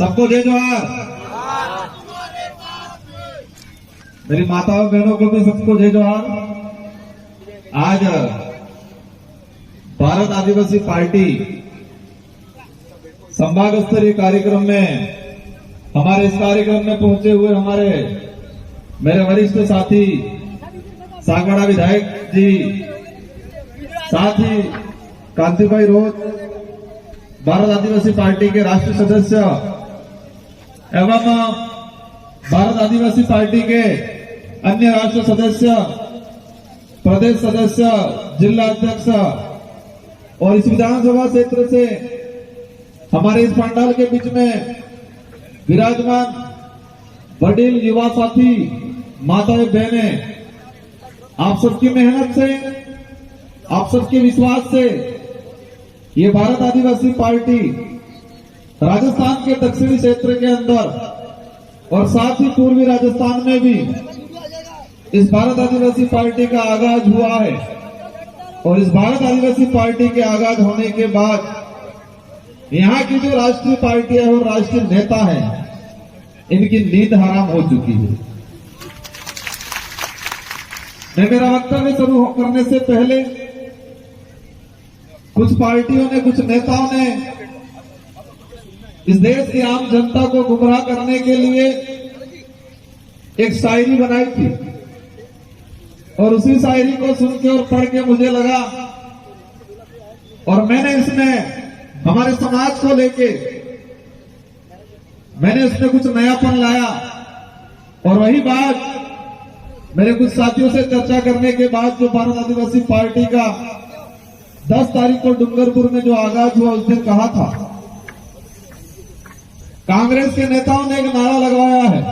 सबको जय जोहार। मेरी माताओं बहनों को भी सबको जय जोहार। आज भारत आदिवासी पार्टी संभाग स्तरीय कार्यक्रम में हमारे इस कार्यक्रम में पहुंचे हुए हमारे मेरे वरिष्ठ साथी सागवाड़ा विधायक जी, साथ ही कांतिभाई रोज भारत आदिवासी पार्टी के राष्ट्रीय सदस्य एवं भारत आदिवासी पार्टी के अन्य राष्ट्रीय सदस्य, प्रदेश सदस्य, जिला अध्यक्ष और इस विधानसभा क्षेत्र से हमारे इस पंडाल के बीच में विराजमान वडील युवा साथी, माताएं बहनें, आप सबकी मेहनत से, आप सबके विश्वास से ये भारत आदिवासी पार्टी राजस्थान के दक्षिणी क्षेत्र के अंदर और साथ ही पूर्वी राजस्थान में भी इस भारत आदिवासी पार्टी का आगाज हुआ है। और इस भारत आदिवासी पार्टी के आगाज होने के बाद यहाँ की जो राष्ट्रीय पार्टी है और राष्ट्रीय नेता है, इनकी नींद हराम हो चुकी है। मैं मेरा वक्तव्य शुरू करने से पहले कुछ पार्टियों ने, कुछ नेताओं ने इस देश की आम जनता को गुमराह करने के लिए एक शायरी बनाई थी और उसी शायरी को सुन के और पढ़ के मुझे लगा और मैंने इसमें हमारे समाज को लेके मैंने इसमें कुछ नयापन लाया। और वही बात मेरे कुछ साथियों से चर्चा करने के बाद जो भारत आदिवासी पार्टी का 10 तारीख को डूंगरपुर में जो आगाज हुआ उस दिन कहा था, कांग्रेस के नेताओं ने एक नारा लगवाया है।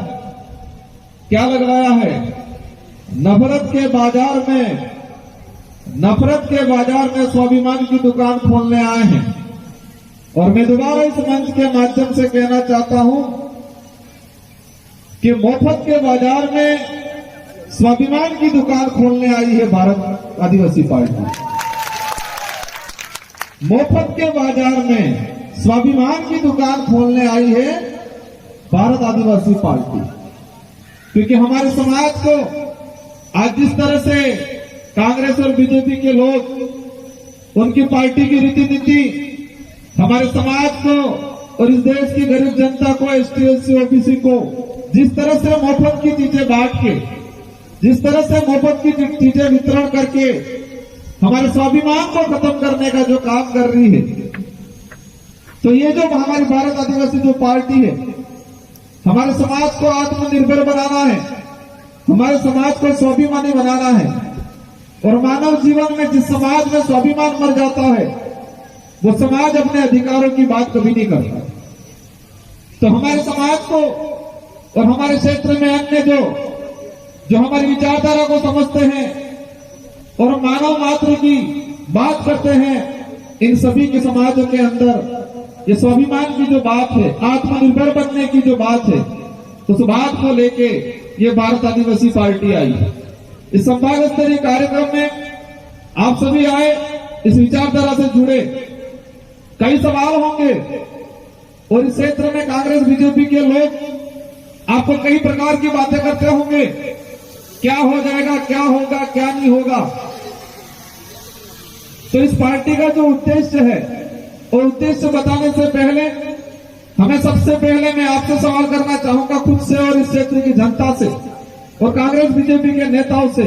क्या लगवाया है? नफरत के बाजार में स्वाभिमान की दुकान खोलने आए हैं। और मैं दोबारा इस मंच के माध्यम से कहना चाहता हूं कि मोफत के बाजार में स्वाभिमान की दुकान खोलने आई है भारत आदिवासी पार्टी। मोफत के बाजार में स्वाभिमान की दुकान खोलने आई है भारत आदिवासी पार्टी। क्योंकि हमारे समाज को आज जिस तरह से कांग्रेस और बीजेपी के लोग, उनकी पार्टी की रीति नीति हमारे समाज को और इस देश की गरीब जनता को, एसटी, एससी, ओबीसी को जिस तरह से मुफ्त की चीजें बांट के, जिस तरह से मुफ्त की चीजें वितरण करके हमारे स्वाभिमान को खत्म करने का जो काम कर रही है, तो ये जो हमारी भारत आदिवासी जो पार्टी है, हमारे समाज को आत्मनिर्भर बनाना है, हमारे समाज को स्वाभिमानी बनाना है। और मानव जीवन में जिस समाज में स्वाभिमान मर जाता है, वो समाज अपने अधिकारों की बात कभी नहीं करता। तो हमारे समाज को और हमारे क्षेत्र में अन्य जो हमारी विचारधारा को समझते हैं और मानव मात्र की बात करते हैं, इन सभी के समाजों के अंदर ये स्वाभिमान की जो बात है, आत्मनिर्भर बनने की जो बात है, उस बात को लेके ये भारत आदिवासी पार्टी आई है। इस संभाग स्तरीय कार्यक्रम में आप सभी आए, इस विचारधारा से जुड़े। कई सवाल होंगे और इस क्षेत्र में कांग्रेस बीजेपी के लोग आपको कई प्रकार की बातें करते होंगे, क्या हो जाएगा, क्या होगा, क्या नहीं होगा। तो इस पार्टी का जो उद्देश्य है, और उद्देश्य बताने से पहले हमें सबसे पहले मैं आपसे सवाल करना चाहूंगा, खुद से और इस क्षेत्र की जनता से और कांग्रेस बीजेपी के नेताओं से,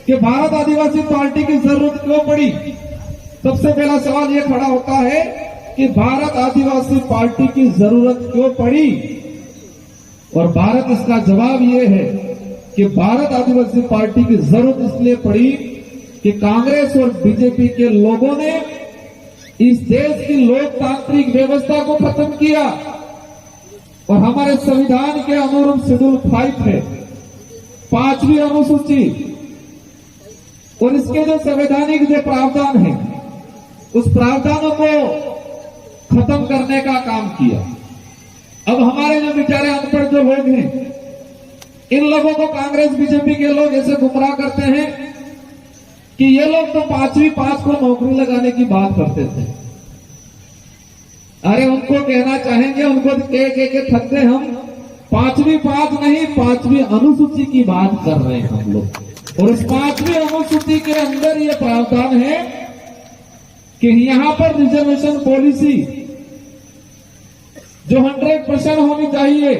कि भारत आदिवासी पार्टी की जरूरत क्यों पड़ी। सबसे पहला सवाल यह खड़ा होता है कि भारत आदिवासी पार्टी की जरूरत क्यों पड़ी। और भारत इसका जवाब यह है कि भारत आदिवासी पार्टी की जरूरत इसलिए पड़ी कि कांग्रेस और बीजेपी के लोगों ने इस देश की लोकतांत्रिक व्यवस्था को खत्म किया। और हमारे संविधान के अनुरूप शेड्यूल 5 है, 5वीं अनुसूची, और इसके जो संवैधानिक जो प्रावधान है, उस प्रावधानों को खत्म करने का काम किया। अब हमारे जो बेचारे अनपढ़ जो लोग हैं, इन लोगों को कांग्रेस बीजेपी के लोग ऐसे गुमराह करते हैं कि ये लोग तो 5वीं पास को नौकरी लगाने की बात करते थे। अरे उनको कहना चाहेंगे, उनको कह के थक गए हम। पांचवी अनुसूची की बात कर रहे हैं हम लोग, और उस 5वीं अनुसूची के अंदर ये प्रावधान है कि यहां पर रिजर्वेशन पॉलिसी जो 100% होनी चाहिए।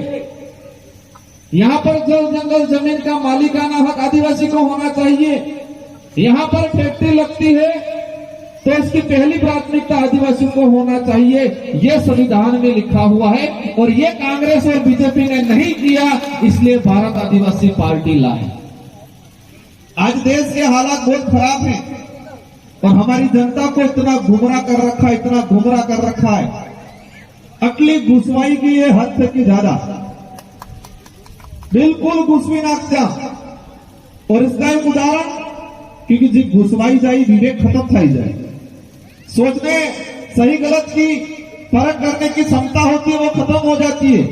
यहां पर जल जंगल जमीन का मालिकाना हक आदिवासी को होना चाहिए। यहां पर फैक्ट्री लगती है तो इसकी पहली प्राथमिकता आदिवासियों को होना चाहिए। यह संविधान में लिखा हुआ है, और यह कांग्रेस और बीजेपी ने नहीं किया, इसलिए भारत आदिवासी पार्टी लाई। आज देश के हालात बहुत खराब हैं और हमारी जनता को इतना गुमराह कर रखा है, अकली घुसवाई की ये हद से की ज्यादा, बिल्कुल घुसवी नाख्या। और इसका एक उदाहरण, क्योंकि जी घुसवाई जाए विवेक खत्म थी जाए, सोचने सही गलत की फर्क करने की क्षमता होती है, वो खत्म हो जाती है।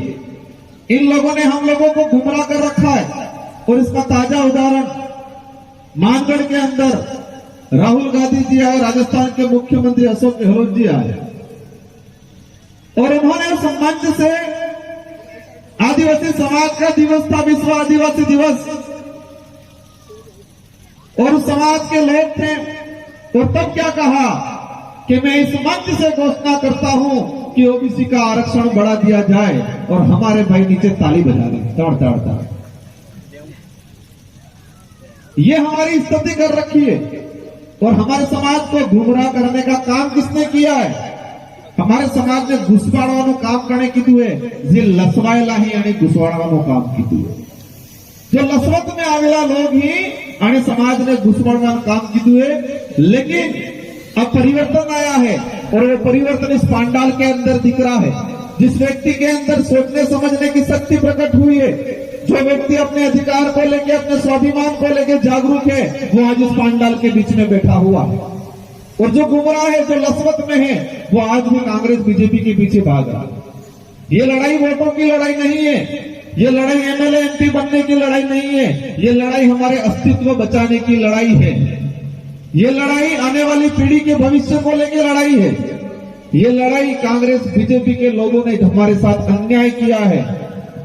इन लोगों ने हम लोगों को गुमराह कर रखा है। और इसका ताजा उदाहरण मानगढ़ के अंदर राहुल गांधी जी आए, राजस्थान के मुख्यमंत्री अशोक गहलोत जी आए, और उन्होंने उस मंच से आदिवासी समाज का दिवस था, विश्व आदिवासी दिवस, और उस समाज के लोग थे, और तब क्या कहा कि मैं इस मंच से घोषणा करता हूं कि ओबीसी का आरक्षण बढ़ा दिया जाए, और हमारे भाई नीचे ताली बजा रहे ताड़ ताड़ ताड़। ये हमारी स्थिति कर रखी है, और हमारे समाज को गुमराह करने का काम किसने किया है? हमारे समाज ने घुसवाड़વાનું काम करने कीधું है, જે લસવાયેલા ही અને ઘુસવાડવાનું काम कीधું है। जो लसवत में आवेला लोग ही અને समाज ने घुसवाड़વાનું काम कीधું है। लेकिन अब परिवर्तन आया है, और वो परिवर्तन इस पांडाल के अंदर दिख रहा है। जिस व्यक्ति के अंदर सोचने समझने की शक्ति प्रकट हुई है, जो व्यक्ति अपने अधिकार को लेकर, अपने स्वाभिमान को लेकर जागरूक है, वो आज इस पांडाल के बीच में बैठा हुआ है। और जो गुमराह है, जो लसवत में है, वो आज भी कांग्रेस बीजेपी के पीछे भाग रहा है। ये लड़ाई वोटों की लड़ाई नहीं है, ये लड़ाई एमएलए एमपी बनने की लड़ाई नहीं है, ये लड़ाई हमारे अस्तित्व बचाने की लड़ाई है। ये लड़ाई आने वाली पीढ़ी के भविष्य को लेकर लड़ाई है। ये लड़ाई कांग्रेस बीजेपी के लोगों ने हमारे साथ अन्याय किया है,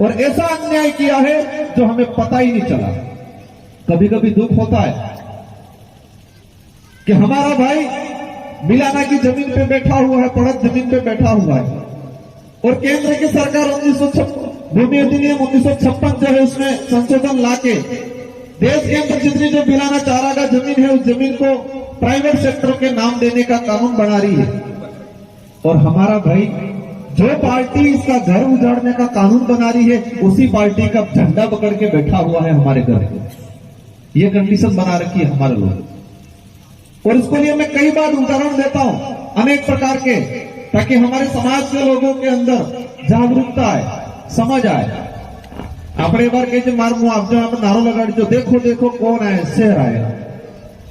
और ऐसा अन्याय किया है जो हमें पता ही नहीं चला। कभी कभी दुख होता है कि हमारा भाई मिलाना की जमीन पे बैठा हुआ है, पड़त जमीन पे बैठा हुआ है, और केंद्र की सरकार 1956 भूमि अधिनियम 1956 जो है उसमें संशोधन लाके देश के अंदर जितनी जो मिलाना चारागाह जमीन है, उस जमीन को प्राइवेट सेक्टर के नाम देने का कानून बना रही है। और हमारा भाई, जो पार्टी इसका घर उजाड़ने का कानून बना रही है, उसी पार्टी का झंडा पकड़ के बैठा हुआ है हमारे घर पे। ये कंडीशन बना रखी है हमारे लोग, और इसको लिए मैं कई बार उदाहरण देता हूं अनेक प्रकार के, ताकि हमारे समाज के लोगों के अंदर जागरूकता आए, समझ आए। આપણે एक बार कहे मार मुआवजा आप नारो लगाड़ी, देखो देखो कौन आए, शेर आए।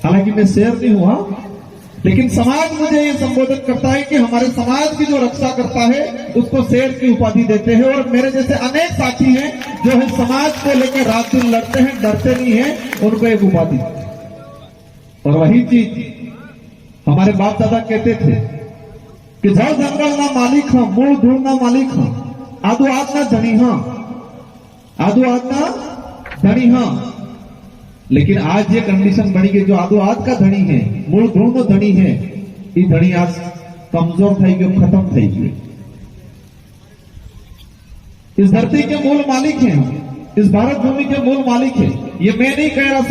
हालांकि मैं शेर नहीं हुआ, लेकिन समाज मुझे ये संबोधित करता है कि हमारे समाज की जो रक्षा करता है उसको शेर की उपाधि देते हैं। और मेरे जैसे अनेक साथी हैं जो है समाज को लेकर रात दिन लड़ते हैं, डरते नहीं है, उनको एक उपाधि। और वही चीज हमारे बाप दादा कहते थे कि जल जंगल ना मालिक हाँ, मूल धूल ना मालिक हाँ, आदू आद ना धनी हाँ, आदू आद ना धनी हाँ। लेकिन आज ये कंडीशन बनी कि जो आदो आज का धनी है, मूल धूल नो धनी है, ये धनी आज कमजोर થઈ ગયો, खत्म થઈ ગયો। इस धरती के मूल मालिक हैं हम, इस भारत भूमि के मूल मालिक हैं। ये मैं नहीं कह रहा,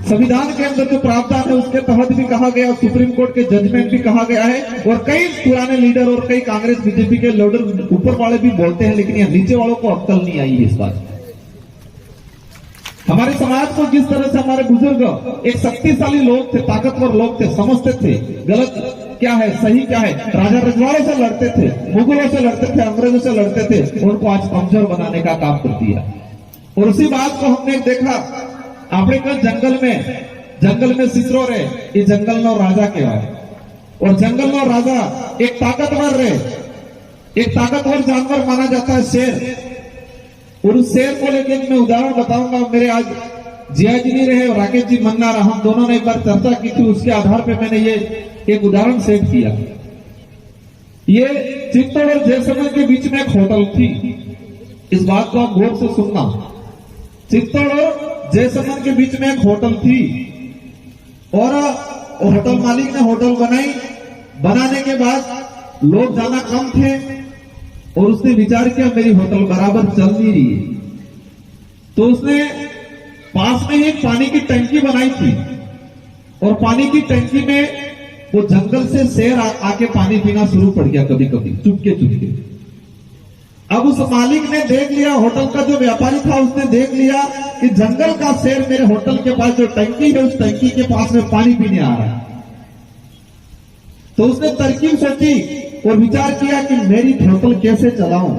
संविधान के अंदर जो प्रावधान है उसके तहत भी कहा गया, सुप्रीम कोर्ट के जजमेंट भी कहा गया है, और कई पुराने लीडर और कई कांग्रेस बीजेपी के लीडर ऊपर वाले भी बोलते हैं, लेकिन यहाँ नीचे वालों को अक्ल नहीं आई इस बात। हमारे समाज को जिस तरह से हमारे बुजुर्ग एक शक्तिशाली लोग थे, ताकतवर लोग थे, समझते थे गलत क्या है सही क्या है, राजा रजवाड़ों से लड़ते थे, मुगलों से लड़ते थे, अंग्रेजों से लड़ते थे, उनको आज कमजोर बनाने का काम कर दिया। और उसी बात को हमने देखा, आपने कल जंगल में सिसरो रहे, ये जंगल नो राजा कहवाय। और जंगल नो राजा एक ताकतवर रहे, एक ताकतवर जानवर माना जाता है शेर। और उस शेर को लेकर मैं उदाहरण बताऊंगा। मेरे आज जिया जी नहीं रहे और राकेश जी मन्नार, हम दोनों ने एक बार चर्चा की थी, उसके आधार पे मैंने ये एक उदाहरण सेट किया। ये चित्तौड़ और जैसलमेर के बीच में एक होटल थी। इस बात को आप गौर से सुनना। चित्तौड़ और जैसलमेर के बीच में एक होटल थी और होटल मालिक ने होटल बनाई। बनाने के बाद लोग जाना कम थे और उसने विचार किया मेरी होटल बराबर चल नहीं रही है, तो उसने पास में ही एक पानी की टंकी बनाई थी और पानी की टंकी में वो जंगल से शेर आके पानी पीना शुरू पड़ गया, कभी कभी चुपके चुपके। अब उस मालिक ने देख लिया, होटल का जो व्यापारी था उसने देख लिया कि जंगल का शेर मेरे होटल के पास जो टंकी है उस टंकी के पास में पानी पीने आ रहा है। तो उसने तरकीब सोची और विचार किया कि मेरी होटल कैसे चलाऊं,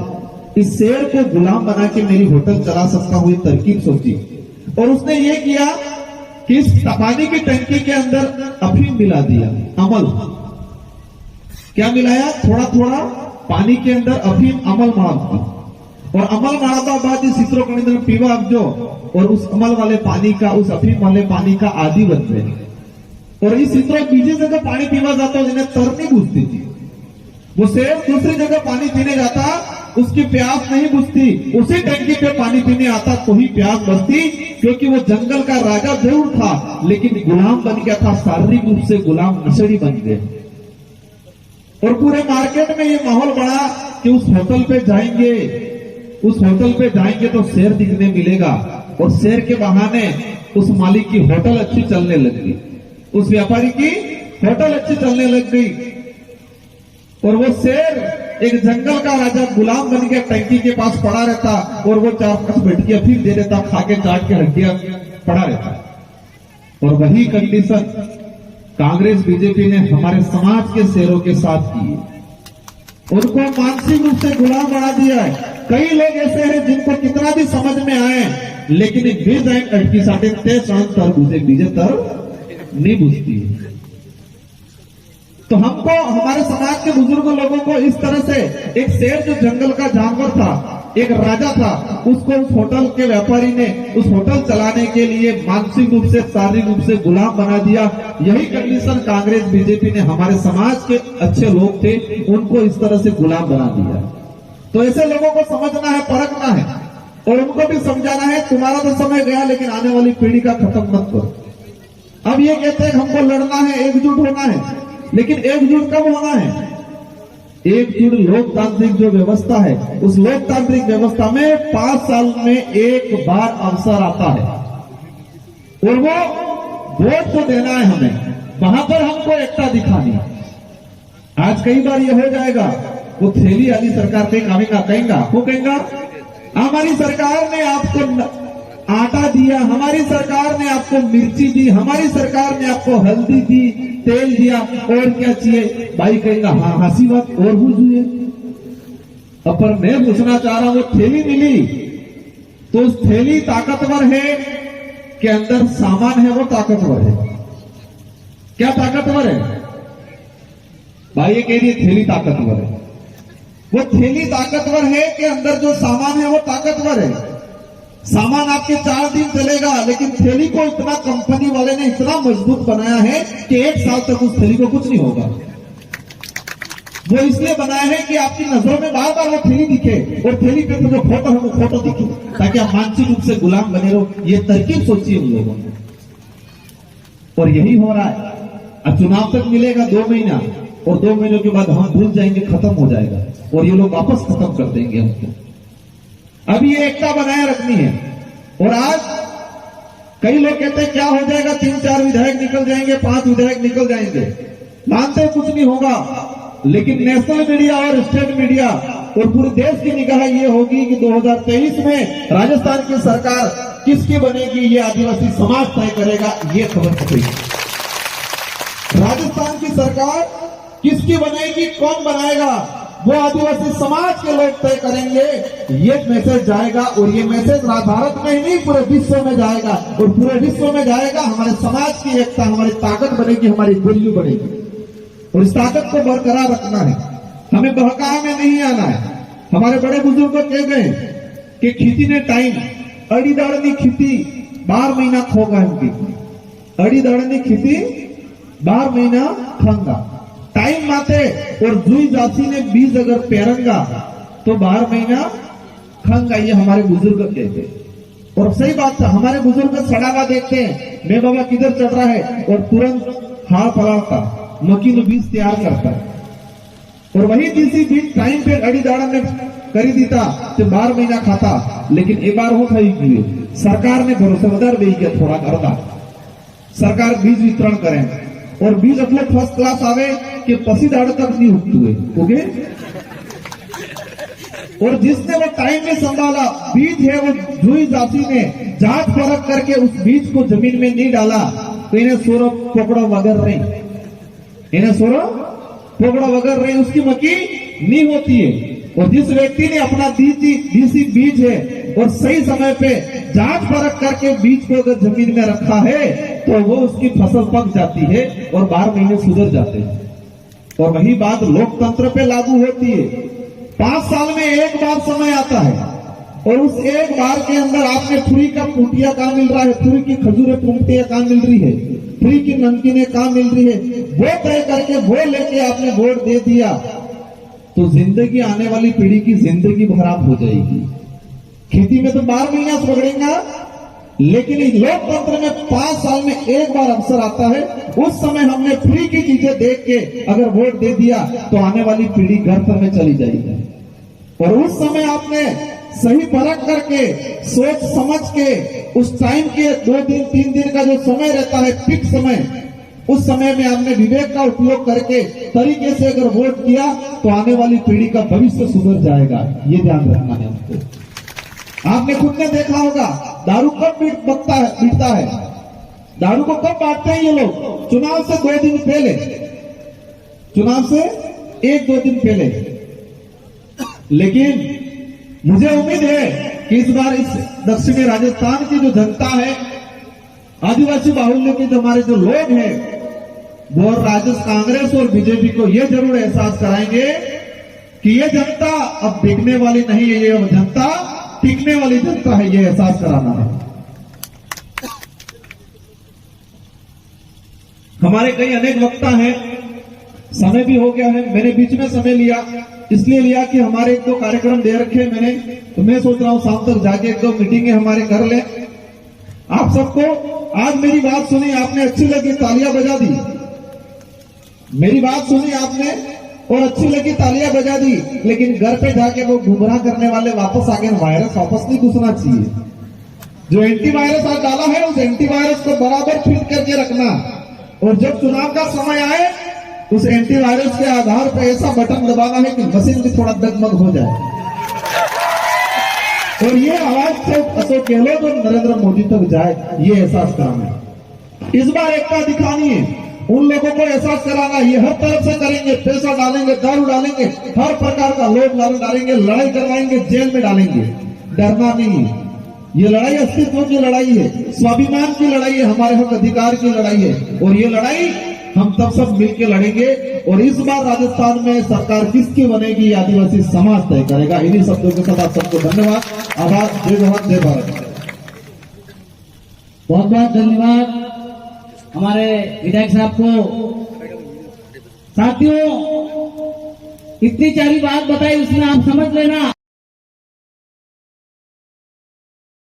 इस शेर को गुलाम बना के मेरी होटल चला सकता हूं, ये तरकीब सोची। और उसने ये किया कि इस पानी की टंकी के अंदर अफीम मिला दिया। अमल क्या मिलाया? थोड़ा थोड़ा पानी के अंदर अफीम अमल मार दिया और अमल मारता बाद इस चित्रों के अंदर पीवा जो और उस अमल वाले पानी का, उस अफीम वाले पानी का आदि बन गए। और इस चित्रों बीजे जगह पानी पीवा जाता जिन्हें तर नहीं बुझती थी। वो शेर दूसरी जगह पानी पीने जाता, उसकी प्यास नहीं बुझती, उसी टंकी पे पानी पीने आता तो ही प्यास बुझती, क्योंकि वो जंगल का राजा जरूर था लेकिन गुलाम बन गया था, शारीरिक रूप से गुलाम नशेड़ी बन गए। और पूरे मार्केट में ये माहौल बना कि उस होटल पे जाएंगे, उस होटल पे जाएंगे तो शेर दिखने मिलेगा और शेर के बहाने उस मालिक की होटल अच्छी चलने लग गई, उस व्यापारी की होटल अच्छी चलने लग गई। और वो शेर एक जंगल का राजा गुलाम बन गया, टंकी के पास पड़ा रहता और वो 4-5 बैठकियां फिर दे देता, खा के चाट के हड्डियां पड़ा रहता। और वही कंडीशन कांग्रेस बीजेपी ने हमारे समाज के शेरों के साथ की है। उनको मानसिक रूप से गुलाम बना दिया है। कई लोग ऐसे हैं जिनको कितना भी समझ में आए लेकिन अटकी साढ़े 3 तर बुझे बीजे तर नहीं बुझती है। तो हमको, हमारे समाज के बुजुर्ग लोगों को इस तरह से एक शेर जो जंगल का जानवर था, एक राजा था, उसको उस होटल के व्यापारी ने उस होटल चलाने के लिए मानसिक रूप से, शारीरिक रूप से गुलाम बना दिया। यही कंडीशन कांग्रेस बीजेपी ने हमारे समाज के अच्छे लोग थे उनको इस तरह से गुलाम बना दिया। तो ऐसे लोगों को समझना है, परखना है और उनको भी समझाना है तुम्हारा तो समय गया लेकिन आने वाली पीढ़ी का खत्म मत करो। अब ये कहते हैं हमको लड़ना है, एकजुट होना है, लेकिन एकजुट कब होना है? एकजुट लोकतांत्रिक जो व्यवस्था है, उस लोकतांत्रिक व्यवस्था में 5 साल में एक बार अवसर आता है और वो वोट तो देना है हमें, वहां पर हमको एकता दिखानी है। आज कई बार ये हो जाएगा, वो थैली वाली सरकार पे कहेगा, वो कहेगा हमारी सरकार ने आपको आटा दिया, हमारी सरकार ने आपको मिर्ची दी, हमारी सरकार ने आपको हल्दी दी, तेल दिया, और क्या चाहिए? भाई कहेगा हाँ हंसी बात और बुझिए। अब पर मैं पूछना चाह रहा हूं, वो थैली मिली तो उस थैली ताकतवर है कि अंदर सामान है वो ताकतवर है? क्या ताकतवर है? भाई ये कह रही है थैली ताकतवर है। वो थैली ताकतवर है कि अंदर जो सामान है वो ताकतवर है? सामान आपके 4 दिन चलेगा लेकिन थैली को इतना कंपनी वाले ने इतना मजबूत बनाया है कि 1 साल तक उस थैली को कुछ नहीं होगा। वो इसलिए बनाया है कि आपकी नजरों में बार बार वो थैली दिखे और थैली पे तो जो फोटो है वो फोटो दिखे, ताकि आप मानसिक रूप से गुलाम बने रहो। ये तरकीब सोचिए उन लोगों ने, और यही हो रहा है। अब चुनाव तक मिलेगा 2 महीना और 2 महीनों के बाद हम भूल जाएंगे, खत्म हो जाएगा और ये लोग वापस खत्म कर देंगे हमको। अभी ये एकता बनाए रखनी है। और आज कई लोग कहते हैं क्या हो जाएगा, 3-4 विधायक निकल जाएंगे, 5 विधायक निकल जाएंगे। मानते कुछ नहीं होगा, लेकिन नेशनल मीडिया और स्टेट मीडिया और पूरे देश की निगाह ये होगी कि 2023 में राजस्थान की सरकार किसकी बनेगी, ये आदिवासी समाज तय करेगा। ये खबर पकड़ेगी, राजस्थान की सरकार किसकी बनेगी, कौन बनाएगा, वो आदिवासी समाज के लोग तय करेंगे। ये मैसेज जाएगा और ये मैसेज भारत में ही नहीं पूरे विश्व में जाएगा, और पूरे विश्व में जाएगा। हमारे समाज की एकता, हमारी ताकत बनेगी, हमारी वैल्यू बनेगी, और इस ताकत को बरकरार रखना है। हमें बहकाव में नहीं आना है। हमारे बड़े बुजुर्ग कह गए कि खेती ने टाइम, अड़ी दाड़नी खेती 12 महीना खोगा, अड़ी दाड़नी खेती 12 महीना खांगा। टाइम माते और जुई जाती ने बीज अगर पेरंगा तो 12 महीना खंगा, ये हमारे बुजुर्ग कहते। और सही बात था, हमारे बुजुर्ग सड़ा हुआ देखते हैं, मैं बाबा किधर चढ़ रहा है, और तुरंत हाथ पलाड़ता मक्की नो बीज तैयार करता है। और वही तीसरी बीज टाइम पे अड़ी दाड़ा में करी दीता तो 12 महीना खाता। लेकिन एक बार हो थी कि सरकार ने भरोसा वधार दे गया, थोड़ा करता सरकार बीज वितरण करें और बीज अपने फर्स्ट क्लास आवे कि पसी दाड़े तक नहीं उगते हुए ओके। और जिसने वो टाइम में संभाला बीज है, वो जुई जाति ने जांच परख करके उस बीज को जमीन में नहीं डाला तो इन्हें सोरो पकड़ो वगर रही, इन्हें सोरो पकड़ो वगर रही, उसकी मक्की नहीं होती है। और जिस व्यक्ति ने अपना देसी बीज है और सही समय पे जांच परख करके बीज को अगर जमीन में रखा है तो वो उसकी फसल पक जाती है और 12 महीने सुधर जाते हैं। और वही बात लोकतंत्र पे लागू होती है। 5 साल में एक बार समय आता है और उस एक बार के अंदर आपने फ्री का पूटिया काम मिल रहा है, फ्री की खजूरें पूटिया काम मिल रही है, फ्री की नमकीनें काम मिल रही है, वो तय करके वो लेके आपने वोट दे दिया तो जिंदगी आने वाली पीढ़ी की जिंदगी खराब हो जाएगी। खेती में तो 12 महीना पकड़ेगा, लेकिन इस लोकतंत्र में 5 साल में एक बार अवसर आता है, उस समय हमने फ्री की चीजें देख के अगर वोट दे दिया तो आने वाली पीढ़ी घर पर में चली जाएगी। और उस समय आपने सही परख करके सोच समझ के उस टाइम के 2 दिन 3 दिन का जो समय रहता है फिक्स समय, उस समय में आपने विवेक का उपयोग करके तरीके से अगर वोट किया तो आने वाली पीढ़ी का भविष्य सुधर जाएगा। ये ध्यान रखना है हमको। आपने खुद ने देखा होगा दारू कब बीतता है, दारू को कब बांटते हैं ये लोग? चुनाव से 2 दिन पहले, चुनाव से 1-2 दिन पहले। लेकिन मुझे उम्मीद है कि इस बार इस दक्षिणी राजस्थान की जो जनता है, आदिवासी बाहुल्य के जो हमारे जो लोग हैं, वो राजस्थान कांग्रेस और बीजेपी को यह जरूर एहसास कराएंगे कि ये जनता अब बिकने वाली नहीं है, ये जनता टिकने वाली जनता है, ये एहसास कराना है। हमारे कई अनेक वक्ता हैं, समय भी हो गया है, मैंने बीच में समय लिया, इसलिए लिया कि हमारे 1-2 कार्यक्रम दे रखे हैं मैंने, तो मैं सोच रहा हूं शाम तक जाके 1-2 मीटिंगें हमारे कर लें। आप सबको आज मेरी बात सुनी, आपने अच्छी लगी, तालियां बजा दी। मेरी बात सुनी आपने और अच्छी लगी, तालियां बजा दी, लेकिन घर पे जाके वो गुमराह करने वाले वापस आ गए। वायरस वापस नहीं घुसना चाहिए। जो एंटीवायरस आज डाला है उस एंटीवायरस को बराबर फिट करके रखना, और जब चुनाव का समय आए उस एंटीवायरस के आधार पर ऐसा बटन दबाना है कि मशीन भी थोड़ा डगमग हो जाए। और ये आवाज से अशोक गहलोत और नरेंद्र मोदी तक जाए, ये एहसास कराना है। इस बार एकता दिखानी है, उन लोगों को एहसास कराना, ये हर तरफ से करेंगे, पैसा डालेंगे, दारू डालेंगे, हर प्रकार का लोग डालेंगे, लड़ाई करवाएंगे, जेल में डालेंगे। डरना नहीं, ये लड़ाई अस्तित्व की लड़ाई है, स्वाभिमान की लड़ाई है, हमारे हक अधिकार की लड़ाई है। और ये लड़ाई हम तब सब मिलकर लड़ेंगे। और इस बार राजस्थान में सरकार किसकी बनेगी, आदिवासी समाज तय करेगा। इन्हीं शब्दों के साथ आप सबको धन्यवाद, आभार। जय जवान जय भारत। बहुत बहुत धन्यवाद हमारे विधायक साहब को। साथियों, इतनी सारी बात बताई, उसमें आप समझ लेना